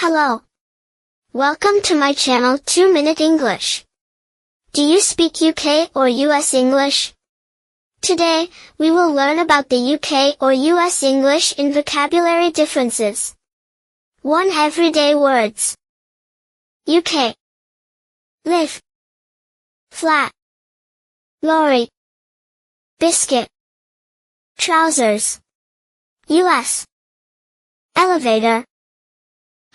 Hello. Welcome to my channel 2-Minute English. Do you speak UK or US English? Today, we will learn about the UK or US English in vocabulary differences. 1 Everyday words. UK. Live. Flat. Lorry. Biscuit. Trousers. US. Elevator.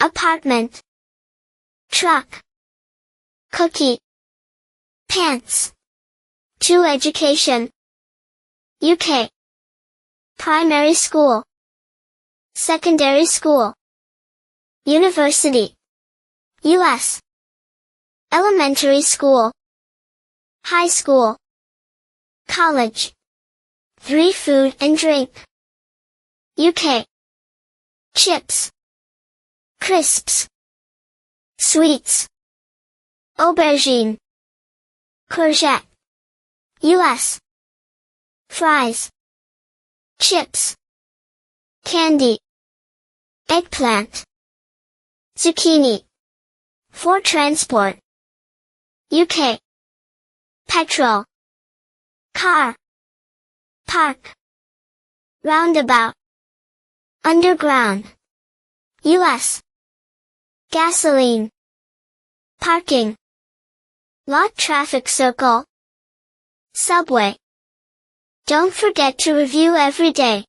Apartment. Truck. Cookie. Pants. To education. UK. Primary school. Secondary school. University. US. Elementary school. High school. College. 3 Food and drink. UK. Chips. Crisps. Sweets. Aubergine. Courgette. US. Fries. Chips. Candy. Eggplant. Zucchini. For transport. UK. Petrol. Car. Park. Roundabout. Underground. US. Gasoline. Parking. Lot traffic circle. Subway. Don't forget to review every day.